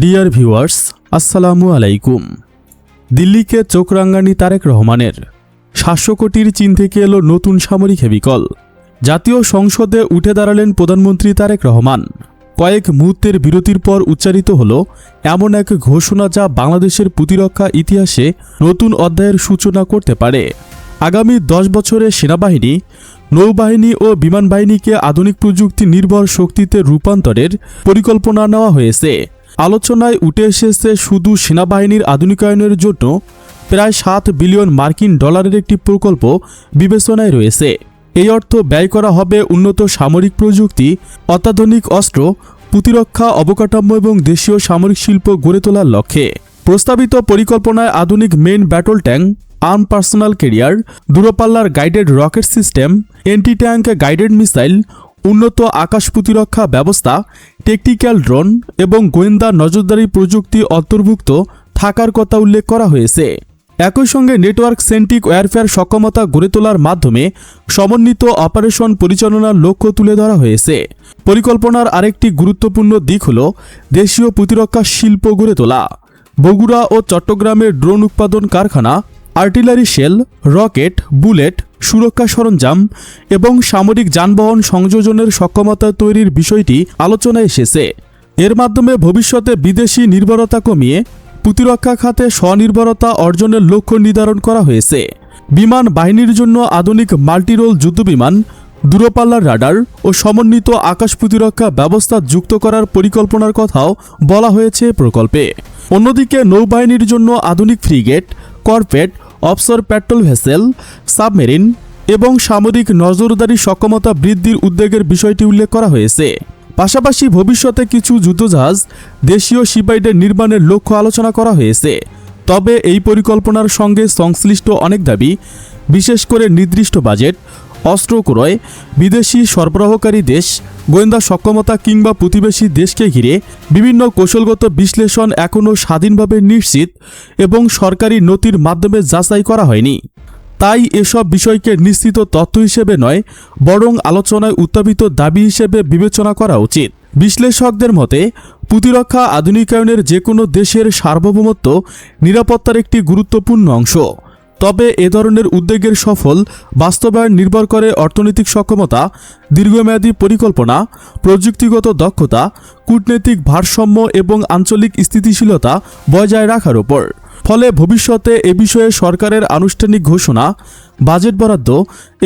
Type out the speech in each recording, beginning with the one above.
Dear viewers, আসসালামু আলাইকুম। দিল্লিকে চোখ রাঙানি তারেক রহমানের। 700 কোটির চীন থেকে এলো নতুন সামরিক হেভিকল। জাতীয় সংসদে উঠে দাঁড়ালেন প্রধানমন্ত্রী তারেক রহমান। কয়েক মুহূর্তের বিরতির পর উচ্চারিত হল এমন এক ঘোষণা যা বাংলাদেশের প্রতিরক্ষা ইতিহাসে নতুন অধ্যায়ের সূচনা করতে পারে। আগামী 10 বছরে সেনাবাহিনী, নৌবাহিনী ও বিমান বাহিনীকে আধুনিক প্রযুক্তি নির্ভর শক্তিতে রূপান্তরের পরিকল্পনা নেওয়া হয়েছে। আলোচনায় উঠে এসেছে শুধু সেনাবাহিনীর আধুনিকায়নের জন্য প্রায় $7 বিলিয়ন একটি প্রকল্প বিবেচনায় রয়েছে। এই অর্থ ব্যয় করা হবে উন্নত সামরিক প্রযুক্তি, অত্যাধুনিক অস্ত্র, প্রতিরক্ষা অবকাঠামো এবং দেশীয় সামরিক শিল্প গড়ে তোলার লক্ষ্যে। প্রস্তাবিত পরিকল্পনায় আধুনিক main battle tank, arm personal carrier, দূরপাল্লার guided rocket system, anti tank guided missile, উন্নত আকাশ প্রতিরক্ষা ব্যবস্থা, টেকটিক্যাল ড্রোন এবং গোয়েন্দা নজরদারি প্রযুক্তি অন্তর্ভুক্ত থাকার কথা উল্লেখ করা হয়েছে। একই সঙ্গে নেটওয়ার্ক সেন্ট্রিক ওয়্যারফেয়ার সক্ষমতা গড়ে তোলার মাধ্যমে সমন্বিত অপারেশন পরিচালনার লক্ষ্য তুলে ধরা হয়েছে। পরিকল্পনার আরেকটি গুরুত্বপূর্ণ দিক হল দেশীয় প্রতিরক্ষা শিল্প গড়ে তোলা। বগুড়া ও চট্টগ্রামে ড্রোন উৎপাদন কারখানা, আর্টিলারি শেল, রকেট, বুলেট, সুরক্ষা সরঞ্জাম এবং সামরিক যানবাহন সংযোজনের সক্ষমতা তৈরির বিষয়টি আলোচনায় এসেছে। এর মাধ্যমে ভবিষ্যতে বিদেশি নির্ভরতা কমিয়ে প্রতিরক্ষা খাতে স্বনির্ভরতা অর্জনের লক্ষ্য নির্ধারণ করা হয়েছে। বিমান বাহিনীর জন্য আধুনিক মাল্টিরোল যুদ্ধবিমান, দূরপাল্লার রাডার ও সমন্বিত আকাশ প্রতিরক্ষা ব্যবস্থা যুক্ত করার পরিকল্পনার কথাও বলা হয়েছে প্রকল্পে। অন্যদিকে নৌবাহিনীর জন্য আধুনিক frigate, corvette, offshore patrol vessel, submarine এবং সামরিক নজরদারি সক্ষমতা বৃদ্ধির উদ্যোগের বিষয়টি উল্লেখ করা হয়েছে। পাশাপাশি ভবিষ্যতে কিছু যুদ্ধজাহাজ দেশীয় সিপাহীদের নির্মাণের লক্ষ্য আলোচনা করা হয়েছে। তবে এই পরিকল্পনার সঙ্গে সংশ্লিষ্ট অনেক দাবি, বিশেষ করে নির্দিষ্ট বাজেট, অস্ত্র ক্রয়, বিদেশি সরবরাহকারী দেশ, গোয়েন্দা সক্ষমতা কিংবা প্রতিবেশী দেশকে ঘিরে বিভিন্ন কৌশলগত বিশ্লেষণ এখনও স্বাধীনভাবে নিশ্চিত এবং সরকারি নথির মাধ্যমে যাচাই করা হয়নি। তাই এসব বিষয়কে নিশ্চিত তথ্য হিসেবে নয়, বরং আলোচনায় উত্থাপিত দাবি হিসেবে বিবেচনা করা উচিত। বিশ্লেষকদের মতে প্রতিরক্ষা আধুনিকায়নের যে কোনো দেশের সার্বভৌমত্ব নিরাপত্তার একটি গুরুত্বপূর্ণ অংশ। তবে এ ধরনের উদ্যোগের সফল বাস্তবায়ন নির্ভর করে অর্থনৈতিক সক্ষমতা, দীর্ঘমেয়াদী পরিকল্পনা, প্রযুক্তিগত দক্ষতা, কূটনৈতিক ভারসাম্য এবং আঞ্চলিক স্থিতিশীলতা বজায় রাখার উপর। ফলে ভবিষ্যতে এ বিষয়ে সরকারের আনুষ্ঠানিক ঘোষণা, বাজেট বরাদ্দ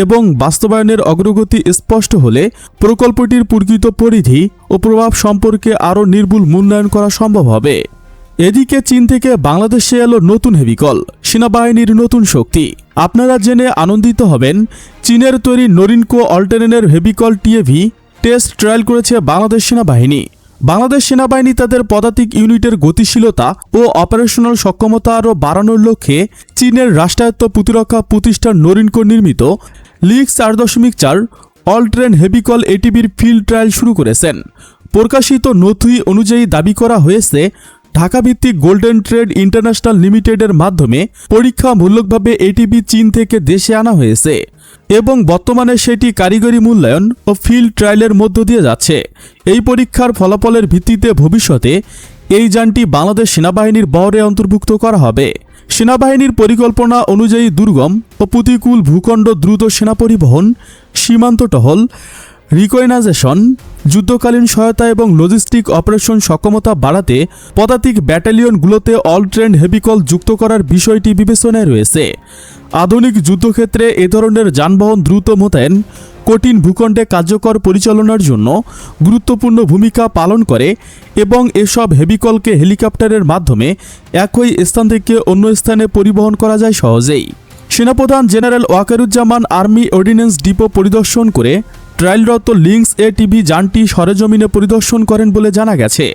এবং বাস্তবায়নের অগ্রগতি স্পষ্ট হলে প্রকল্পটির প্রকৃত পরিধি ও প্রভাব সম্পর্কে আরও নির্ভুল মূল্যায়ন করা সম্ভব হবে। এদিকে চীন থেকে বাংলাদেশে এলো নতুন হেভিকল, সেনাবাহিনীর নতুন শক্তি। আপনারা জেনে আনন্দিত হবেন, চীনের তৈরি নরিনকো অল্টেনেনের হেভিকল টিএভি টেস্ট ট্রায়াল করেছে বাংলাদেশ সেনাবাহিনী। বাংলাদেশ সেনাবাহিনী তাদের পদাতিক ইউনিটের গতিশীলতা ও অপারেশনাল সক্ষমতা আরও বাড়ানোর লক্ষ্যে চীনের রাষ্ট্রায়ত্ত প্রতিরক্ষা প্রতিষ্ঠান নরিনকো নির্মিত লিগ 4.4 অল ট্রেন হেভিকল এটিবির ফিল্ড ট্রায়াল শুরু করেছেন। প্রকাশিত নথি অনুযায়ী দাবি করা হয়েছে, ঢাকাভিত্তিক গোল্ডেন ট্রেড ইন্টারন্যাশনাল লিমিটেডের মাধ্যমে পরীক্ষামূলকভাবে এটিবি চীন থেকে দেশে আনা হয়েছে এবং বর্তমানে সেটি কারিগরি মূল্যায়ন ও ফিল্ড ট্রায়ালের মধ্য দিয়ে যাচ্ছে। এই পরীক্ষার ফলাফলের ভিত্তিতে ভবিষ্যতে এই যানটি বাংলাদেশ সেনাবাহিনীর বহরে অন্তর্ভুক্ত করা হবে। সেনাবাহিনীর পরিকল্পনা অনুযায়ী দুর্গম ও প্রতিকূল ভূখণ্ড দ্রুত সেনা পরিবহন, সীমান্ত টহল, রিকগনাইজেশন, যুদ্ধকালীন সহায়তা এবং লজিস্টিক অপারেশন সক্ষমতা বাড়াতে পদাতিক ব্যাটালিয়নগুলোতে অল ট্রেন হেভিকল যুক্ত করার বিষয়টি বিবেচনায় রয়েছে। আধুনিক যুদ্ধক্ষেত্রে এ ধরনের যানবাহন দ্রুত মোতায়েন, কঠিন ভূখণ্ডে কার্যকর পরিচালনার জন্য গুরুত্বপূর্ণ ভূমিকা পালন করে এবং এসব হেভিকলকে হেলিকপ্টারের মাধ্যমে একই স্থান থেকে অন্য স্থানে পরিবহন করা যায় সহজেই। সেনাপ্রধান general Wakeruzzaman army ordinance depot পরিদর্শন করে ট্রায়ালরত লিংস এটিভি যানটি সরেজমিনে পরিদর্শন করেন বলে জানা গেছে।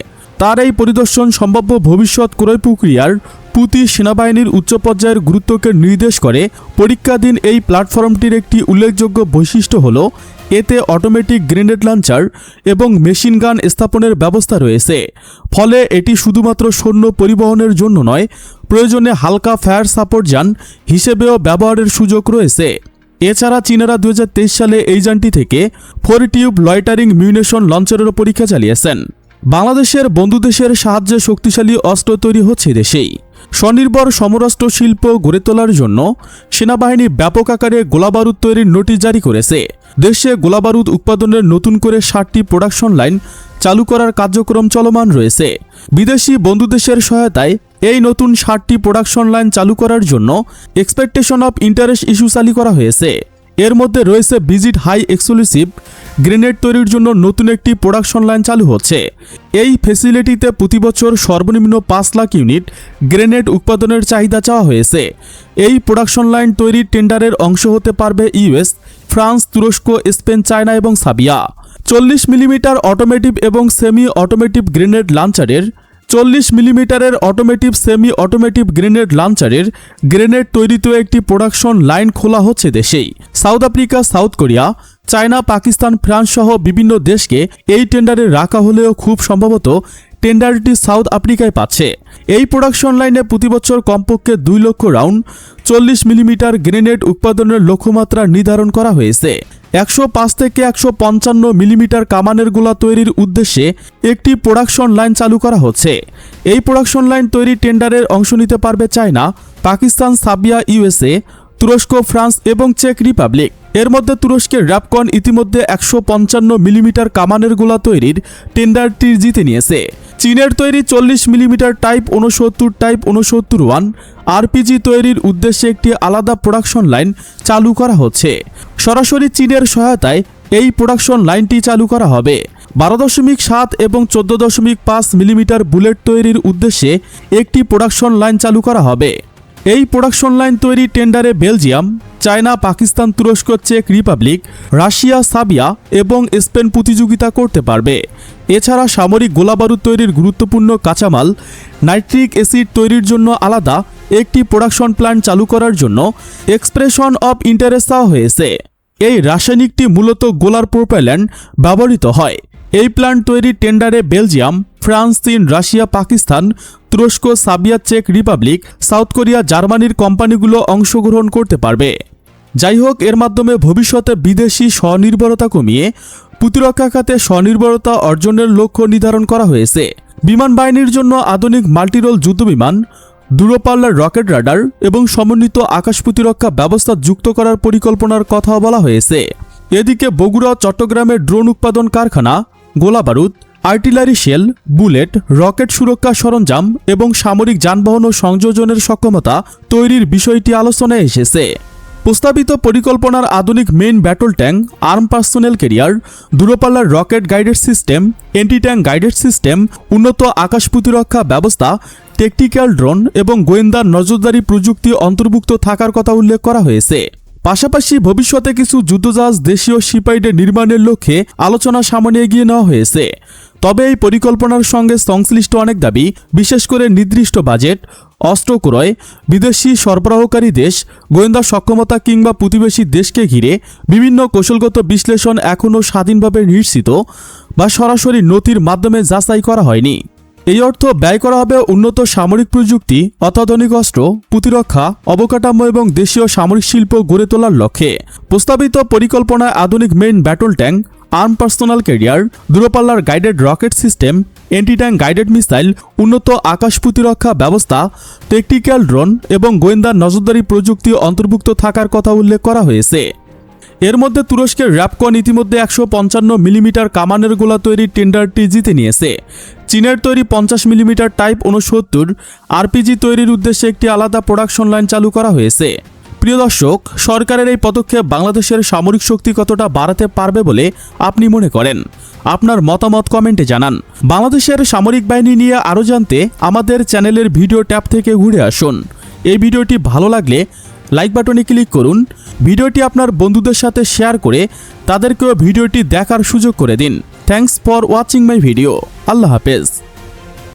তার এই পরিদর্শন সম্ভাব্য ভবিষ্যৎ ক্রয় প্রক্রিয়ার প্রতি সেনাবাহিনীর উচ্চ পর্যায়ের গুরুত্বকে নির্দেশ করে। পরীক্ষাধীন এই প্ল্যাটফর্মটির একটি উল্লেখযোগ্য বৈশিষ্ট্য হল এতে অটোমেটিক গ্রেনেড লঞ্চার এবং মেশিন গান স্থাপনের ব্যবস্থা রয়েছে। ফলে এটি শুধুমাত্র সৈন্য পরিবহনের জন্য নয়, প্রয়োজনে হালকা ফায়ার সাপোর্ট যান হিসেবেও ব্যবহারের সুযোগ রয়েছে। এছাড়া চীনারা 2023 সালে এই যানটি থেকে 4 টিউব লয়টারিং মিউনিশন লঞ্চারেরও পরীক্ষা চালিয়েছেন। বাংলাদেশের বন্ধু দেশের সাহায্যে শক্তিশালী অস্ত্র তৈরি হচ্ছে দেশেই। স্বনির্ভর সমরাস্ত্র শিল্প গড়ে তোলার জন্য সেনাবাহিনী ব্যাপক আকারে গোলাবারুদ তৈরির নোটিশ জারি করেছে। দেশে গোলাবারুদ উৎপাদনের নতুন করে 60টি প্রোডাকশন লাইন চালু করার কার্যক্রম চলমান রয়েছে। বিদেশি বন্ধু দেশের সহায়তায় এই নতুন 60টি প্রোডাকশন লাইন চালু করার জন্য এক্সপেকটেশন অফ ইন্টারেস্ট ইস্যু চালু করা হয়েছে। এর মধ্যে রয়েছে ভিজিট হাই এক্সক্লুসিভ গ্রেনেড তৈরির জন্য নতুন একটি প্রোডাকশন লাইন চালু হচ্ছে। এই ফ্যাসিলিটিতে প্রতি বছর সর্বনিম্ন 5 লাখ ইউনিট গ্রেনেড উৎপাদনের চাহিদা চাওয়া হয়েছে। এই প্রোডাকশন লাইন তৈরির টেন্ডারের অংশ হতে পারবে ইউএস, ফ্রান্স, তুরস্ক, স্পেন, চায়না এবং সাবিয়া। 40 মিলিমিটার অটোমেটিভ এবং সেমি অটোমেটিভ গ্রেনেড লঞ্চারের 40 মিলিমিটারের অটোমেটিভ সেমি অটোমেটিভ গ্রেনেড লঞ্চারের গ্রেনেড তৈরিতে একটি প্রোডাকশন লাইন খোলা হচ্ছে দেশেই। South Africa, South Korea, China, Pakistan, France সহ বিভিন্ন দেশকে এই টেন্ডারে রাখা হলেও খুব সম্ভবত টেন্ডারটি সাউথ আফ্রিকায় পাচ্ছে। এই প্রোডাকশন লাইনে প্রতি বছর কমপক্ষে 2 লক্ষ রাউন্ড 40 মিলিমিটার গ্রেনেড উৎপাদনের লক্ষ্যমাত্রা নির্ধারণ করা হয়েছে। 105 থেকে 155 মিলিমিটার কামানের গোলা তৈরির উদ্দেশ্যে একটি প্রোডাকশন লাইন চালু করা হচ্ছে। এই প্রোডাকশন লাইন তৈরি টেন্ডারের অংশ নিতে পারবে চায়না, পাকিস্তান, সাবিয়া, ইউএসএ, তুরস্ক, ফ্রান্স এবং চেক রিপাবলিক। এর মধ্যে তুরস্কের র্যাপকন ইতিমধ্যে 155 মিলিমিটার কামানের গোলা তৈরির টেন্ডারটি জিতে নিয়েছে। চীনের তৈরি 40 মিলিমিটার টাইপ 69 টাইপ 69-1 আরপিজি তৈরির উদ্দেশ্যে একটি আলাদা প্রোডাকশন লাইন চালু করা হচ্ছে। সরাসরি চীনের সহায়তায় এই প্রোডাকশন লাইনটি চালু করা হবে। 12.7 এবং 14.5 মিলিমিটার বুলেট তৈরির উদ্দেশ্যে একটি প্রোডাকশন লাইন চালু করা হবে। এই প্রোডাকশন লাইন তৈরি টেন্ডারে বেলজিয়াম, চায়না, পাকিস্তান, তুরস্ক, চেক রিপাবলিক, রাশিয়া, সাবিয়া এবং স্পেন প্রতিযোগিতা করতে পারবে। এছাড়া সামরিক গোলাবারুদ তৈরির গুরুত্বপূর্ণ কাঁচামাল নাইট্রিক অ্যাসিড তৈরির জন্য আলাদা একটি প্রোডাকশন প্ল্যান্ট চালু করার জন্য এক্সপ্রেশন অফ ইন্টারেস্ট চাওয়া হয়েছে। এই রাসায়নিকটি মূলত গোলার প্রোপেল্যান্ট ব্যবহৃত হয়। এই প্ল্যান্ট তৈরির টেন্ডারে বেলজিয়াম, ফ্রান্স, চীন, রাশিয়া, পাকিস্তান, তুরস্ক, সাবিয়া, চেক রিপাবলিক, সাউথ কোরিয়া, জার্মানির কোম্পানিগুলো অংশগ্রহণ করতে পারবে। যাই হোক, এর মাধ্যমে ভবিষ্যতে বিদেশি স্বনির্ভরতা কমিয়ে প্রতিরক্ষা খাতে স্বনির্ভরতা অর্জনের লক্ষ্য নির্ধারণ করা হয়েছে। বিমান বাহিনীর জন্য আধুনিক মাল্টিরোল যুদ্ধবিমান, দূরপাল্লার রকেট রাডার এবং সমন্বিত আকাশ প্রতিরক্ষা ব্যবস্থা যুক্ত করার পরিকল্পনার কথা বলা হয়েছে। এদিকে বগুড়া, চট্টগ্রামের ড্রোন উৎপাদন কারখানা, গোলাবারুদ, আর্টিলারি শেল, বুলেট, রকেট সুরক্ষা সরঞ্জাম এবং সামরিক যানবাহন ও সংযোজনের সক্ষমতা তৈরির বিষয়টি আলোচনায় এসেছে। প্রস্তাবিত পরিকল্পনার আধুনিক main battle tank, arm personnel carrier, দূরপাল্লার rocket guided system, anti tank guided system, উন্নত আকাশ প্রতিরক্ষা ব্যবস্থা, টেকটিক্যাল ড্রোন এবং গোয়েন্দা নজরদারি প্রযুক্তি অন্তর্ভুক্ত থাকার কথা উল্লেখ করা হয়েছে। পাশাপাশি ভবিষ্যতে কিছু যুদ্ধজাহাজ দেশীয় সিপাইডে নির্মাণের লক্ষ্যে আলোচনা সামনে এগিয়ে নেওয়া হয়েছে। তবে এই পরিকল্পনার সঙ্গে সংশ্লিষ্ট অনেক দাবি, বিশেষ করে নির্দিষ্ট বাজেট, অস্ত্র ক্রয়, বিদেশি সরবরাহকারী দেশ, গোয়েন্দা সক্ষমতা কিংবা প্রতিবেশী দেশকে ঘিরে বিভিন্ন কৌশলগত বিশ্লেষণ এখনও স্বাধীনভাবে নিশ্চিত বা সরাসরি নথির মাধ্যমে যাচাই করা হয়নি। এই অর্থ ব্যয় করা হবে উন্নত সামরিক প্রযুক্তি, অত্যাধুনিক অস্ত্র, প্রতিরক্ষা অবকাঠামো এবং দেশীয় সামরিক শিল্প গড়ে তোলার লক্ষ্যে। প্রস্তাবিত পরিকল্পনায় আধুনিক main battle tank, arm personal carrier, দূরপাল্লার guided rocket system, anti tank guided missile, উন্নত আকাশ প্রতিরক্ষা ব্যবস্থা, টেকটিক্যাল ড্রোন এবং গোয়েন্দা নজরদারি প্রযুক্তি অন্তর্ভুক্ত থাকার কথা উল্লেখ করা হয়েছে। এর মধ্যে তুরস্কের র্যাপকন ইতিমধ্যে 155 মিলিমিটার কামানের গোলা তৈরির টেন্ডারটি জিতে নিয়েছে। চীনের তৈরি 50 মিলিমিটার টাইপ 69 আরপিজি তৈরির উদ্দেশ্যে একটি আলাদা প্রোডাকশন লাইন চালু করা হয়েছে। প্রিয় দর্শক, সরকারের এই পদক্ষেপ বাংলাদেশের সামরিক শক্তি কতটা বাড়াতে পারবে বলে আপনি মনে করেন? আপনার মতামত কমেন্টে জানান। বাংলাদেশের সামরিক বাহিনী নিয়ে আরও জানতে আমাদের চ্যানেলের ভিডিও ট্যাব থেকে ঘুরে আসুন। এই ভিডিওটি ভালো লাগলে লাইক বাটনে ক্লিক করুন। ভিডিওটি আপনার বন্ধুদের সাথে শেয়ার করে তাদেরকেও ভিডিওটি দেখার সুযোগ করে দিন। Thanks for watching my video. আল্লাহ হাফেজ।